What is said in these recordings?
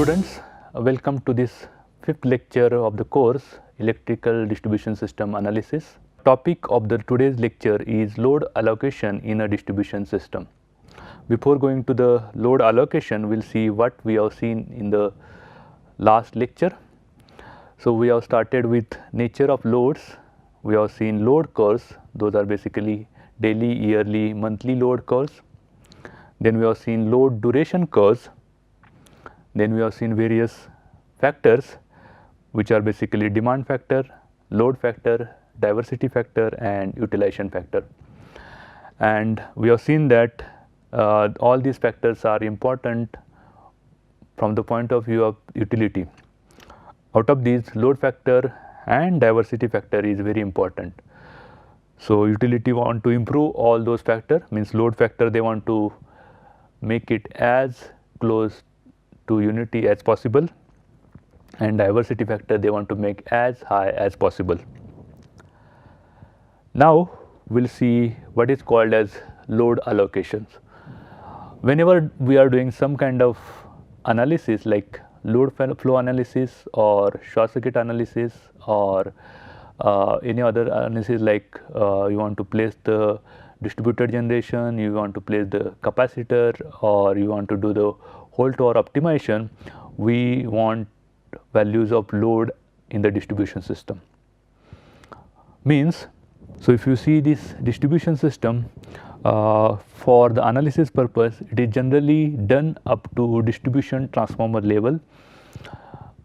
students, welcome to this fifth lecture of the course Electrical Distribution System Analysis. Topic of the today's lecture is load allocation in a distribution system. Before going to the load allocation, we will see what we have seen in the last lecture. So, we have started with nature of loads, we have seen load curves, those are basically daily, yearly, monthly load curves. Then we have seen load duration curves. Then we have seen various factors which are basically demand factor, load factor, diversity factor and utilization factor. And we have seen that all these factors are important from the point of view of utility. Out of these, load factor and diversity factor is very important. So, utility want to improve all those factors, means load factor they want to make it as close to unity as possible, and diversity factor they want to make as high as possible. Now, we will see what is called as load allocations. Whenever we are doing some kind of analysis like load flow analysis or short circuit analysis or any other analysis like you want to place the distributed generation, you want to place the capacitor or you want to do the whole tower optimization, we want values of load in the distribution system. Means, so if you see this distribution system for the analysis purpose, it is generally done up to distribution transformer level.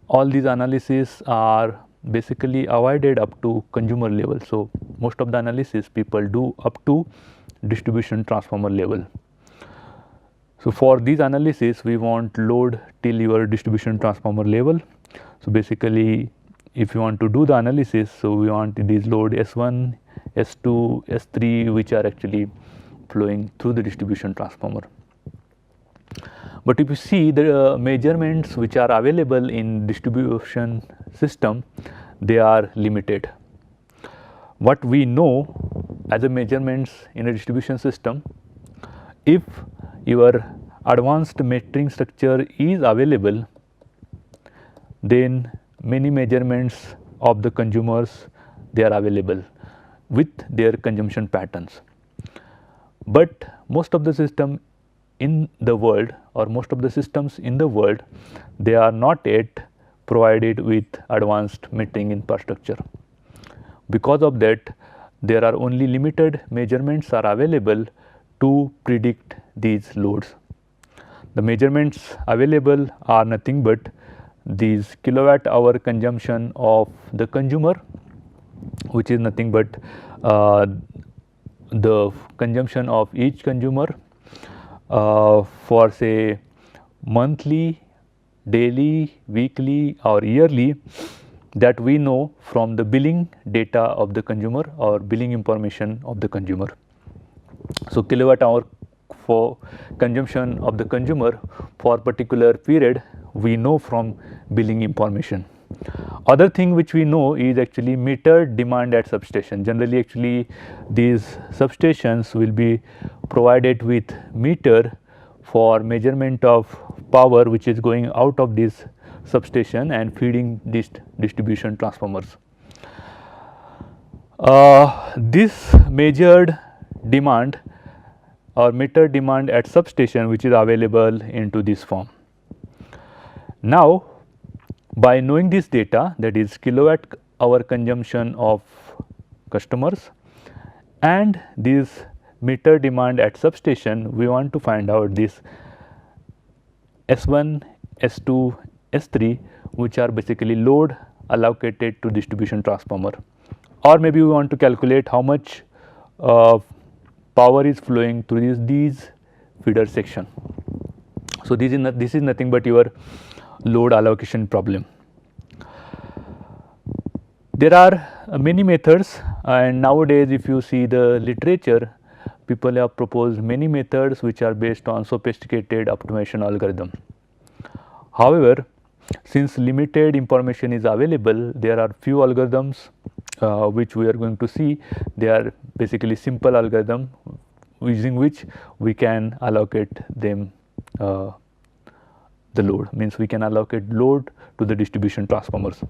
All these analyses are basically avoided up to consumer level. So, most of the analysis people do up to distribution transformer level. So, for these analysis we want load till your distribution transformer level. So, basically if you want to do the analysis, so we want these load S1, S2, S3 which are actually flowing through the distribution transformer. But if you see the measurements which are available in distribution system, they are limited. What we know as a measurements in a distribution system, if your advanced metering structure is available, then many measurements of the consumers they are available with their consumption patterns. But most of the system in the world or most of the systems in the world, they are not yet provided with advanced metering infrastructure. Because of that, there are only limited measurements are available to predict these loads. The measurements available are nothing but these kilowatt hour consumption of the consumer, which is nothing but the consumption of each consumer for say monthly, daily, weekly or yearly, that we know from the billing data of the consumer or billing information of the consumer. So, kilowatt hour for consumption of the consumer for particular period we know from billing information. Other thing which we know is actually meter demand at substation. Generally actually these substations will be provided with meter for measurement of power which is going out of this substation and feeding this distribution transformers. This measured demand or meter demand at substation which is available into this form. Now, by knowing this data, that is kilowatt hour consumption of customers and this meter demand at substation, we want to find out this S1, S2, S3 which are basically load allocated to distribution transformer, or maybe we want to calculate how much power is flowing through these feeder section. So, this is nothing but your load allocation problem. There are many methods, and nowadays if you see the literature, people have proposed many methods which are based on sophisticated optimization algorithm. However, since limited information is available, there are few algorithms which we are going to see. They are basically simple algorithm using which we can allocate them the load, means we can allocate load to the distribution transformers.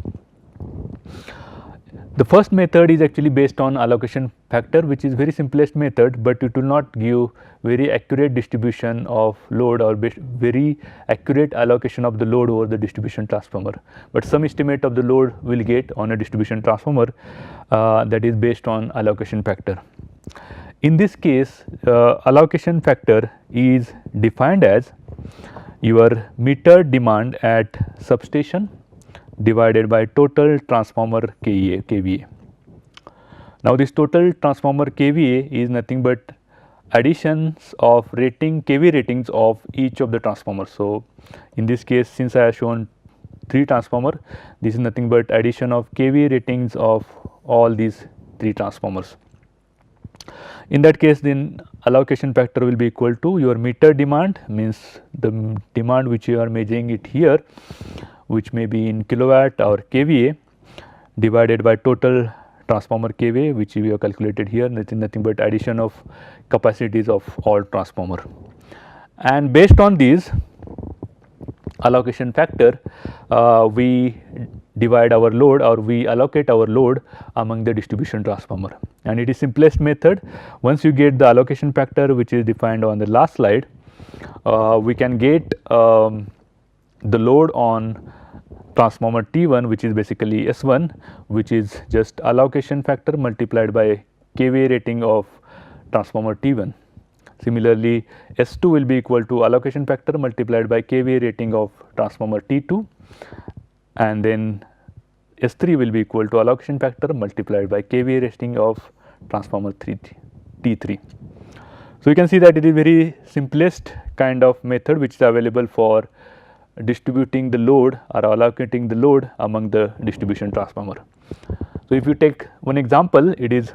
The first method is actually based on allocation factor, which is very simplest method, but it will not give very accurate distribution of load or very accurate allocation of the load over the distribution transformer, but some estimate of the load will get on a distribution transformer that is based on allocation factor. In this case, allocation factor is defined as your meter demand at substation divided by total transformer KVA. Now, this total transformer KVA is nothing but additions of KVA ratings of each of the transformers. So, in this case, since I have shown 3 transformer, this is nothing but addition of KVA ratings of all these 3 transformers. In that case, then allocation factor will be equal to your meter demand, means the demand which you are measuring it here, which may be in kilowatt or KVA, divided by total transformer KVA, which we have calculated here, nothing but addition of capacities of all transformer. And based on these allocation factor, we divide our load, or we allocate our load among the distribution transformer, and it is simplest method. Once you get the allocation factor, which is defined on the last slide, we can get the load on transformer T1, which is basically S1, which is just allocation factor multiplied by KVA rating of transformer T1. Similarly, S2 will be equal to allocation factor multiplied by KVA rating of transformer T2, and then S3 will be equal to allocation factor multiplied by KVA rating of transformer T3. So, you can see that it is very simplest kind of method which is available for distributing the load or allocating the load among the distribution transformer. So, if you take one example, it is,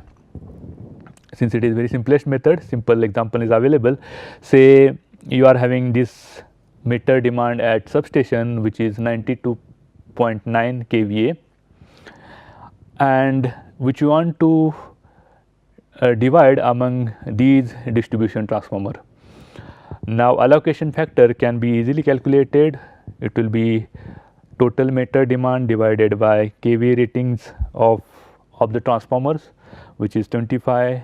since it is very simplest method, simple example is available. Say you are having this meter demand at substation, which is 92.9 kVA, and which you want to divide among these distribution transformer. Now, allocation factor can be easily calculated. It will be total meter demand divided by KVA ratings of the transformers, which is 25,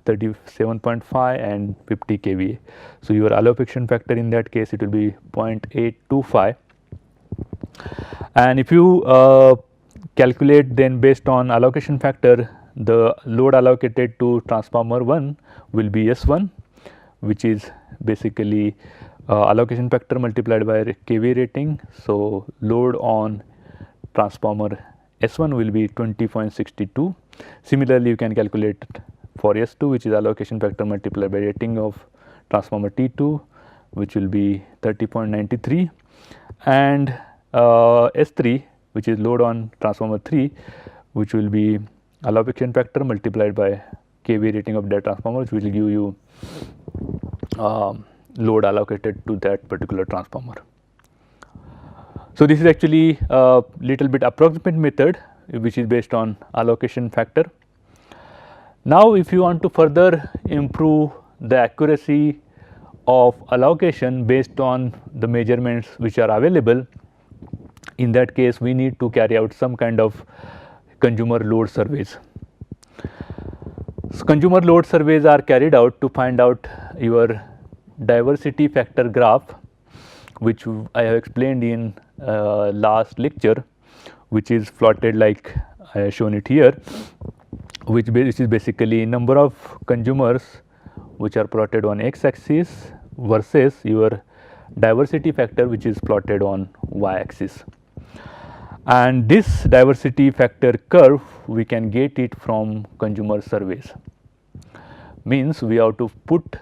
37.5 and 50 kVA. So, your allocation factor in that case, it will be 0.825, and if you calculate then based on allocation factor, the load allocated to transformer 1 will be S1, which is basically allocation factor multiplied by KVA rating. So, load on transformer S1 will be 20.62. Similarly, you can calculate for S2, which is allocation factor multiplied by rating of transformer T2, which will be 30.93, and S3, which is load on transformer 3, which will be allocation factor multiplied by KVA rating of that transformer, which will give you load allocated to that particular transformer. So, this is actually a little bit approximate method which is based on allocation factor. Now, if you want to further improve the accuracy of allocation based on the measurements which are available, in that case we need to carry out some kind of consumer load surveys. So, consumer load surveys are carried out to find out your diversity factor graph, which I have explained in last lecture, which is plotted like I have shown it here, which is basically number of consumers which are plotted on x axis versus your diversity factor, which is plotted on y axis. And this diversity factor curve we can get it from consumer surveys, means we have to put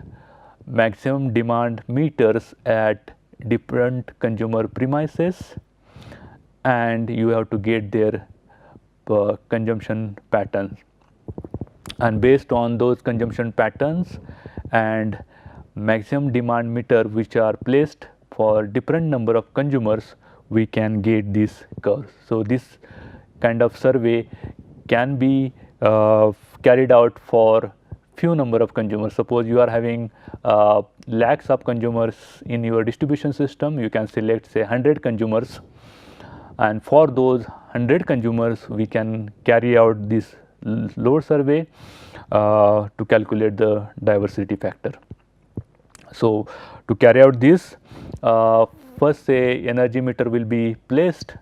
maximum demand meters at different consumer premises, and you have to get their consumption patterns, and based on those consumption patterns and maximum demand meter which are placed for different number of consumers, we can get this curve. So, this kind of survey can be carried out for few number of consumers. Suppose you are having lakhs of consumers in your distribution system, you can select say 100 consumers, and for those 100 consumers we can carry out this load survey to calculate the diversity factor. So, to carry out this, first say energy meter will be placed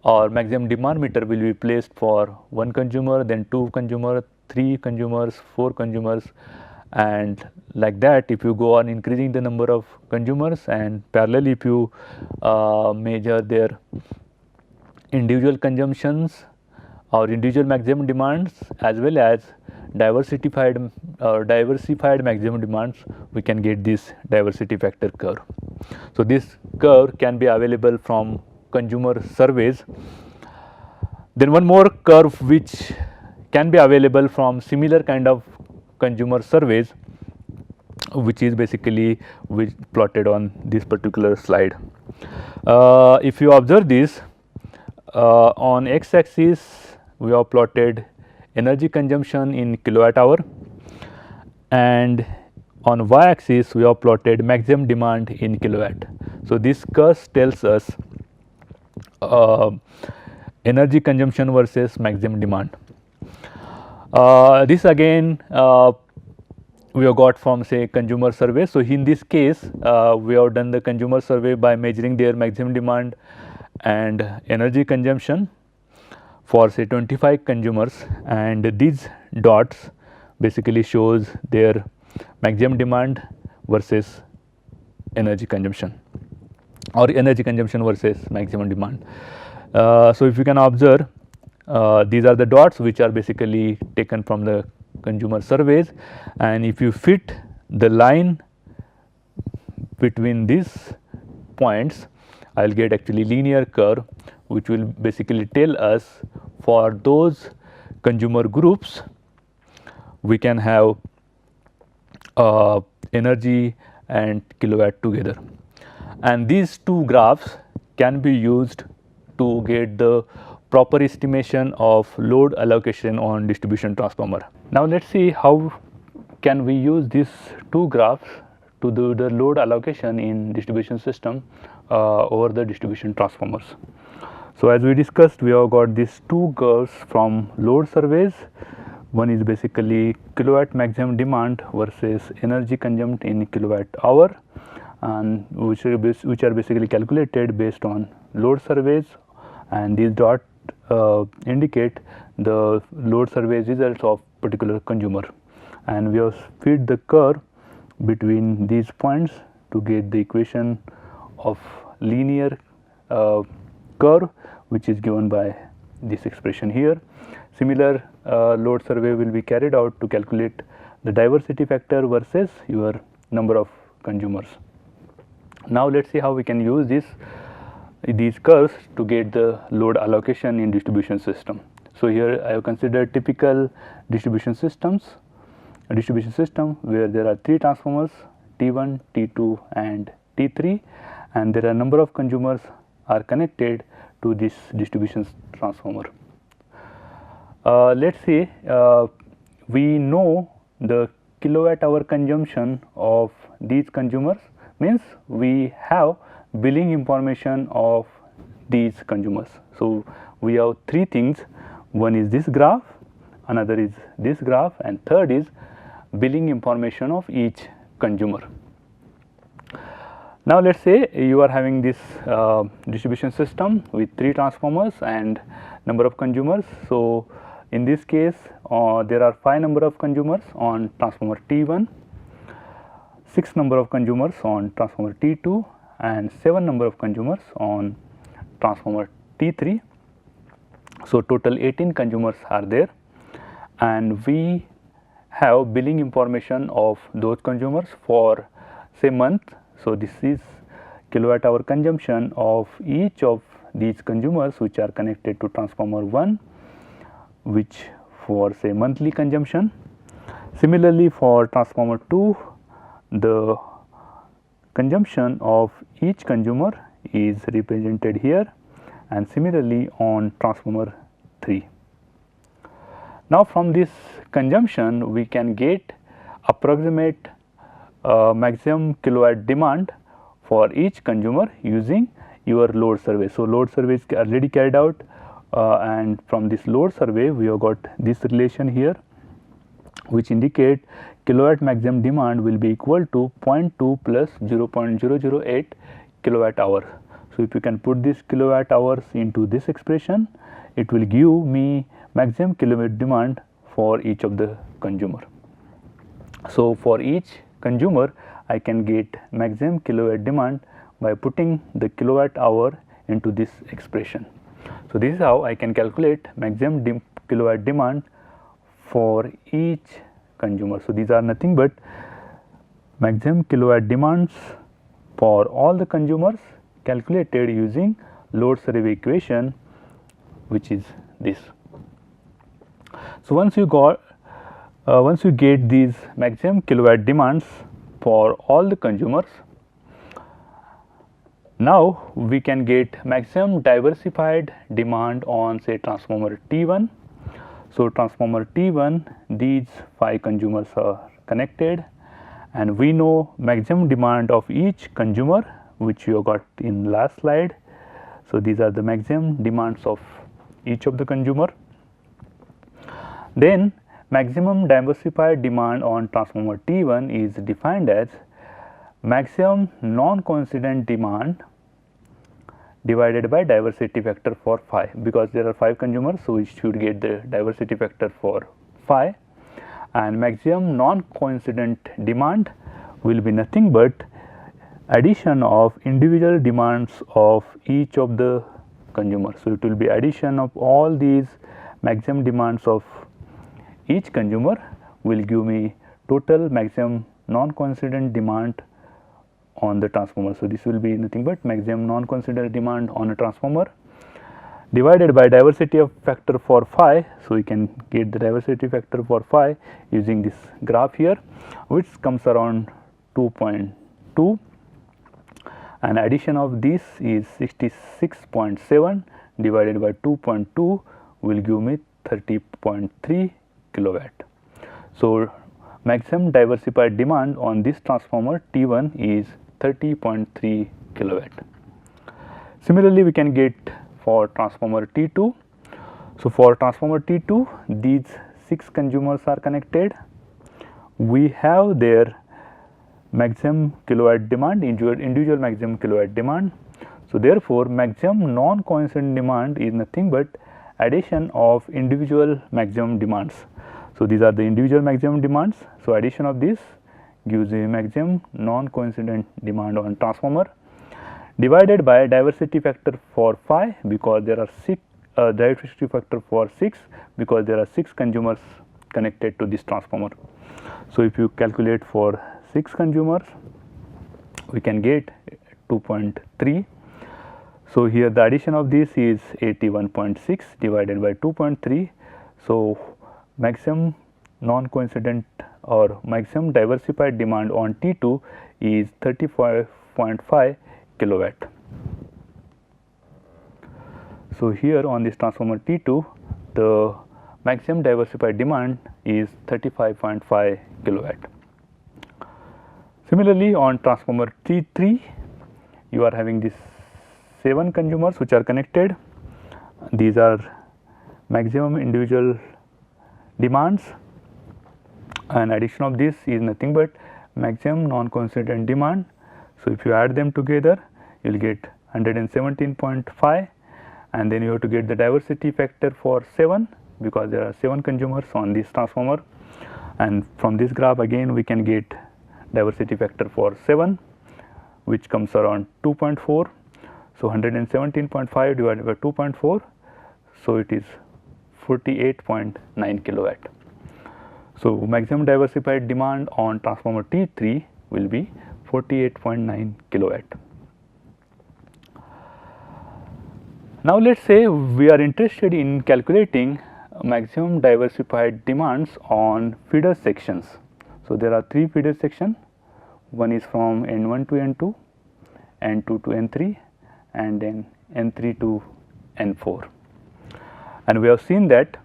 or maximum demand meter will be placed for one consumer, then two consumer, three consumers, four consumers, and like that if you go on increasing the number of consumers, and parallelly if you measure their individual consumptions or individual maximum demands as well as diversified maximum demands, we can get this diversity factor curve. So, this curve can be available from consumer surveys. Then one more curve which can be available from similar kind of consumer surveys, which is basically plotted on this particular slide. If you observe this, on x axis we have plotted energy consumption in kilowatt hour, and on y axis we have plotted maximum demand in kilowatt. So, this curve tells us energy consumption versus maximum demand. This again we have got from say consumer survey. So, in this case we have done the consumer survey by measuring their maximum demand and energy consumption for say 25 consumers, and these dots basically shows their maximum demand versus energy consumption or energy consumption versus maximum demand. So, if you can observe, these are the dots which are basically taken from the consumer surveys, and if you fit the line between these points, I will get actually linear curve which will basically tell us for those consumer groups we can have energy and kilowatt together, and these two graphs can be used to get the proper estimation of load allocation on distribution transformer. Now, let us see how can we use these two graphs to do the load allocation in distribution system over the distribution transformers. So, as we discussed, we have got these two curves from load surveys. One is basically kilowatt maximum demand versus energy consumed in kilowatt hour, and which are basically calculated based on load surveys, and these dots indicate the load survey results of particular consumer, and we have fit the curve between these points to get the equation of linear curve which is given by this expression here. Similar load survey will be carried out to calculate the diversity factor versus your number of consumers. Now, let us see how we can use these curves to get the load allocation in distribution system. So, here I have considered typical distribution systems, a distribution system where there are 3 transformers T1, T2 and T3, and there are number of consumers are connected to this distribution transformer. Let us see, we know the kilowatt hour consumption of these consumers, means we have billing information of these consumers. So, we have 3 things, one is this graph, another is this graph, and third is billing information of each consumer. Now, let us say you are having this distribution system with 3 transformers and number of consumers. So, in this case there are 5 number of consumers on transformer T1, 6 number of consumers on transformer T2 and 7 number of consumers on transformer T3. So, total 18 consumers are there, and we have billing information of those consumers for say month. So, this is kilowatt hour consumption of each of these consumers which are connected to transformer 1, which for say monthly consumption. Similarly, for transformer 2, the consumption of each consumer is represented here, and similarly on transformer 3. Now from this consumption we can get approximate maximum kilowatt demand for each consumer using your load survey. So load survey is already carried out, and from this load survey we have got this relation here, which indicate kilowatt maximum demand will be equal to 0.2 plus 0.008 kilowatt hour. So if you can put this kilowatt hours into this expression, it will give me maximum kilowatt demand for each of the consumer. So for each consumer I can get maximum kilowatt demand by putting the kilowatt hour into this expression. So this is how I can calculate maximum kilowatt demand for each consumer. So these are nothing but maximum kilowatt demands for all the consumers calculated using load survey equation, which is this. So once you get these maximum kilowatt demands for all the consumers, now we can get maximum diversified demand on, say, transformer T1. So transformer T1, these 5 consumers are connected, and we know maximum demand of each consumer, which you got in last slide. So these are the maximum demands of each of the consumer. Then maximum diversified demand on transformer T1 is defined as maximum non-coincident demand divided by diversity factor for phi, because there are 5 consumers, so we should get the diversity factor for phi, and maximum non-coincident demand will be nothing but addition of individual demands of each of the consumers. So it will be addition of all these maximum demands of each consumer will give me total maximum non-coincident demand on the transformer. So this will be nothing but maximum non-coincident demand on a transformer divided by diversity of factor for phi. So we can get the diversity factor for phi using this graph here, which comes around 2.2, and addition of this is 66.7 divided by 2.2 will give me 30.3 kilowatt. So maximum diversified demand on this transformer T1 is 30.3 kilowatt. Similarly, we can get for transformer T2. So for transformer T2, these 6 consumers are connected. We have their maximum kilowatt demand, individual maximum kilowatt demand. So therefore maximum non-coincident demand is nothing but addition of individual maximum demands. So these are the individual maximum demands. So addition of this gives a maximum non-coincident demand on transformer divided by diversity factor for phi, because there are 6 diversity factor for 6 because there are 6 consumers connected to this transformer. So if you calculate for 6 consumers, we can get 2.3. So here the addition of this is 81.6 divided by 2.3. So maximum non-coincident or maximum diversified demand on T2 is 35.5 kilowatt. So here on this transformer T2, the maximum diversified demand is 35.5 kilowatt. Similarly, on transformer T3, you are having these 7 consumers which are connected. These are maximum individual demands, and addition of this is nothing but maximum non-coincident demand. So if you add them together, you will get 117.5, and then you have to get the diversity factor for 7 because there are 7 consumers on this transformer, and from this graph again we can get diversity factor for 7, which comes around 2.4. So 117.5 divided by 2.4, so it is 48.9 kilowatt. So maximum diversified demand on transformer T3 will be 48.9 kilowatt. Now let us say we are interested in calculating maximum diversified demands on feeder sections. So there are 3 feeder sections. One is from N1 to N2, N2 to N3, and then N3 to N4. And we have seen that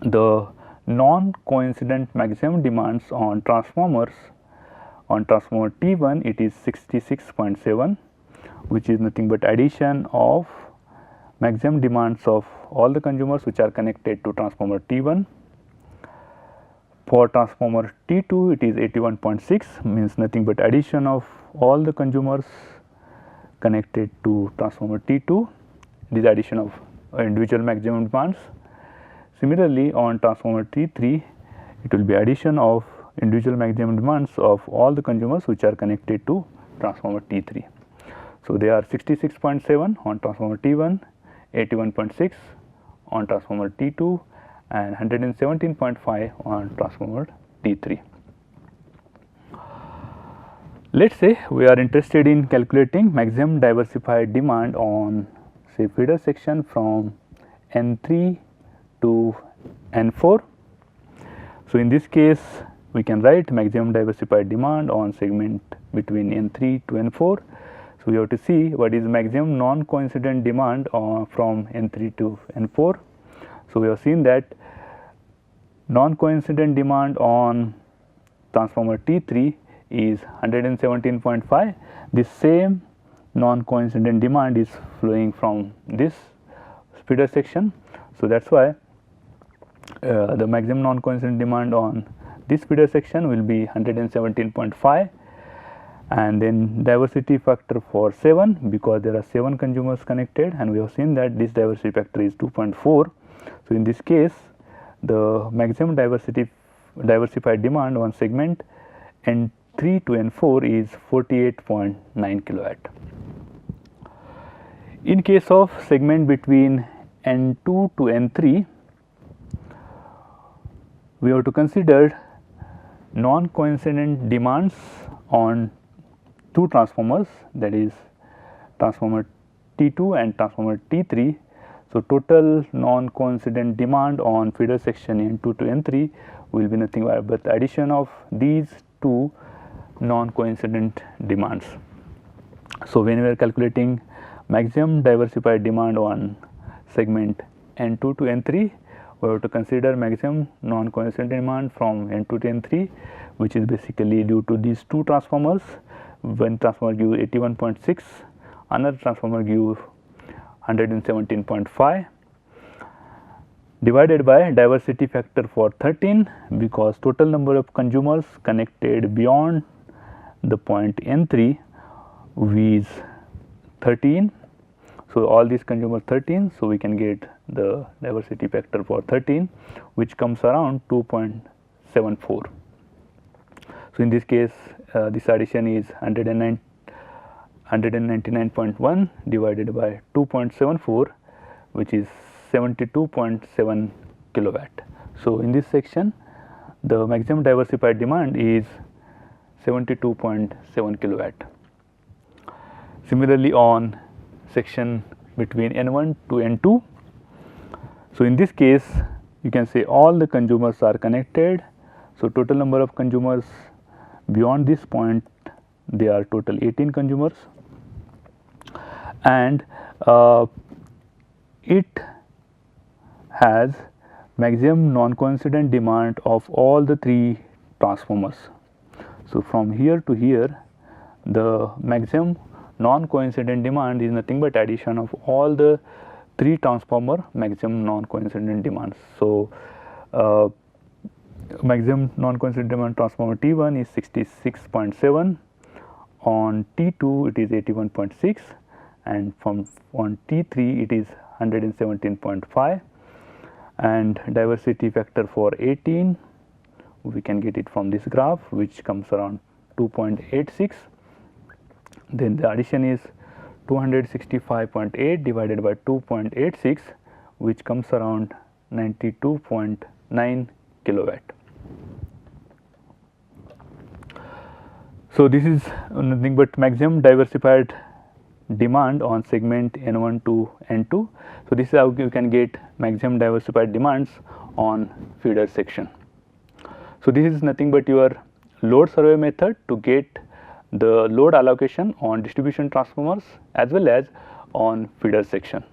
the non-coincident maximum demands on transformers, on transformer T1 it is 66.7, which is nothing but addition of maximum demands of all the consumers which are connected to transformer T1. For transformer T2 it is 81.6, means nothing but addition of all the consumers connected to transformer T2, it is addition of individual maximum demands. Similarly, on transformer T3 it will be addition of individual maximum demands of all the consumers which are connected to transformer T3. So, they are 66.7 on transformer T1, 81.6 on transformer T2 and 117.5 on transformer T3. Let us say we are interested in calculating maximum diversified demand on say feeder section from N3 to N4. So, in this case we can write maximum diversified demand on segment between N3 to N4. So, we have to see what is maximum non-coincident demand from N3 to N4. So, we have seen that non-coincident demand on transformer T3 is 117.5. This same non-coincident demand is flowing from this feeder section. So, that is why the maximum non-coincident demand on this feeder section will be 117.5, and then diversity factor for 7, because there are 7 consumers connected and we have seen that this diversity factor is 2.4. So, in this case the maximum diversified demand on segment N3 to N4 is 48.9 kilowatt. In case of segment between N2 to N3, we have to consider non-coincident demands on 2 transformers, that is transformer T2 and transformer T3. So, total non-coincident demand on feeder section N2 to N3 will be nothing but the addition of these 2 non-coincident demands. So, when we are calculating maximum diversified demand on segment N2 to N3, we have to consider maximum non-coincident demand from N2 to N3, which is basically due to these 2 transformers. One transformer gives 81.6, another transformer gives 117.5, divided by diversity factor for 13, because total number of consumers connected beyond the point N3 is 13. So, all these consumers 13. So, we can get the diversity factor for 13, which comes around 2.74. So, in this case this addition is 199.1 divided by 2.74, which is 72.7 kilowatt. So, in this section the maximum diversified demand is 72.7 kilowatt. Similarly, on section between N1 to N2, so in this case you can say all the consumers are connected. So, total number of consumers beyond this point, they are total 18 consumers, and it has maximum non-coincident demand of all the 3 transformers. So, from here to here the maximum non-coincident demand is nothing but addition of all the 3 transformer maximum non-coincident demands. So, maximum non-coincident demand transformer T1 is 66.7, on T2 it is 81.6, and on T3 it is 117.5, and diversity factor for 18 we can get it from this graph, which comes around 2.86. Then the addition is 265.8 divided by 2.86, which comes around 92.9 kilowatt. So, this is nothing but maximum diversified demand on segment N1 to N2. So, this is how you can get maximum diversified demands on feeder section. So, this is nothing but your load survey method to get the load allocation on distribution transformers as well as on feeder section.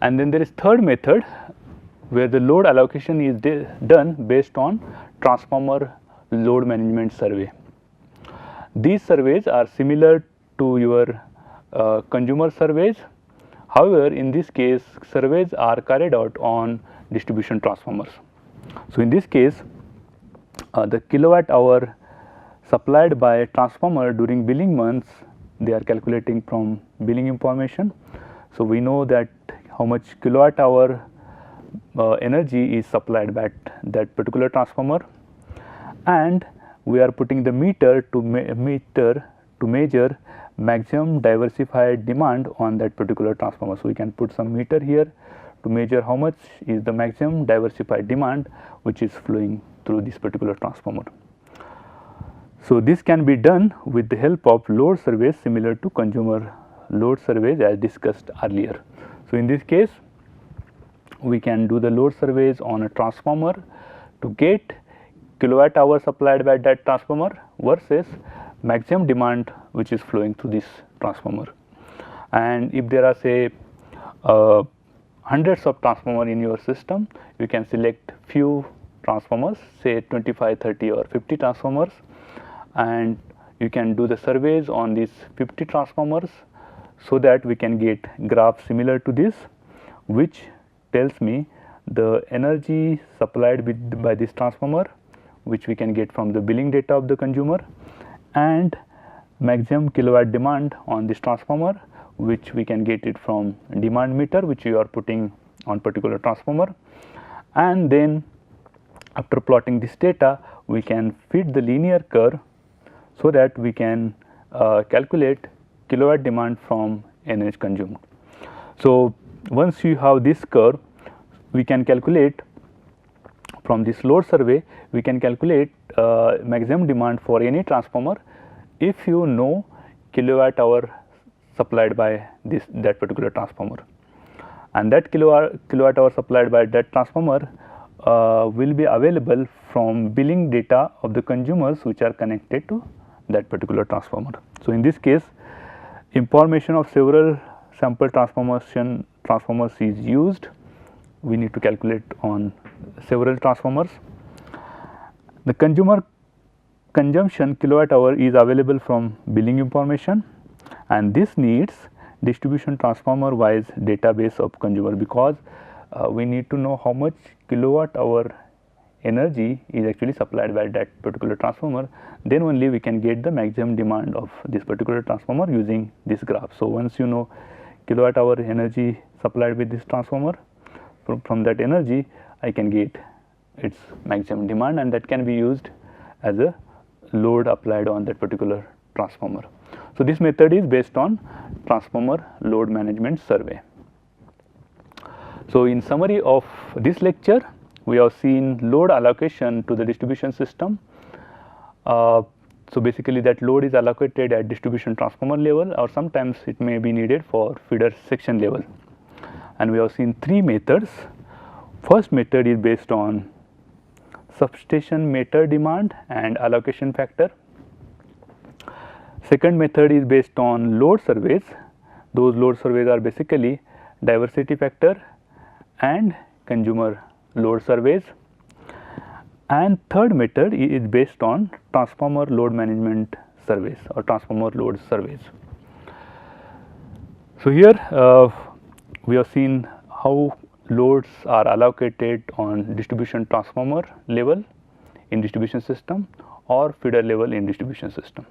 And then there is third method, where the load allocation is done based on transformer load management survey. These surveys are similar to your consumer surveys. However, in this case, surveys are carried out on distribution transformers. So, in this case, the kilowatt hour supplied by transformer during billing months, they are calculating from billing information. So, we know that how much kilowatt hour energy is supplied by that particular transformer, and we are putting the meter to measure maximum diversified demand on that particular transformer. So, we can put some meter here to measure how much is the maximum diversified demand which is flowing through this particular transformer. So, this can be done with the help of load surveys similar to consumer load surveys as discussed earlier. So, in this case, we can do the load surveys on a transformer to get kilowatt hour supplied by that transformer versus maximum demand which is flowing through this transformer. And if there are say hundreds of transformers in your system, you can select few transformers, say 25, 30 or 50 transformers, and you can do the surveys on these 50 transformers, so that we can get graph similar to this, which tells me the energy supplied by this transformer, which we can get from the billing data of the consumer, and maximum kilowatt demand on this transformer, which we can get it from demand meter which you are putting on particular transformer. And then after plotting this data, we can fit the linear curve so that we can calculate kilowatt demand from energy consumed. So, once you have this curve, we can calculate from this load survey, we can calculate maximum demand for any transformer if you know kilowatt hour supplied by that particular transformer, and that kilowatt hour supplied by that transformer will be available from billing data of the consumers which are connected to that particular transformer. So, in this case, information of several sample transformers is used. We need to calculate on several transformers. The consumer consumption kilowatt hour is available from billing information, and this needs distribution transformer wise database of consumer, because we need to know how much kilowatt hour energy is actually supplied by that particular transformer. Then only we can get the maximum demand of this particular transformer using this graph. So, once you know kilowatt hour energy supplied with this transformer, from that energy I can get its maximum demand, and that can be used as a load applied on that particular transformer. So, this method is based on transformer load management survey. So, in summary of this lecture, we have seen load allocation to the distribution system. So, basically that load is allocated at distribution transformer level, or sometimes it may be needed for feeder section level. And we have seen three methods. First method is based on substation meter demand and allocation factor. Second method is based on load surveys. Those load surveys are basically diversity factor and consumer load surveys. And third method is based on transformer load management surveys or transformer load surveys. So, here we have seen how loads are allocated on distribution transformer level in distribution system or feeder level in distribution system.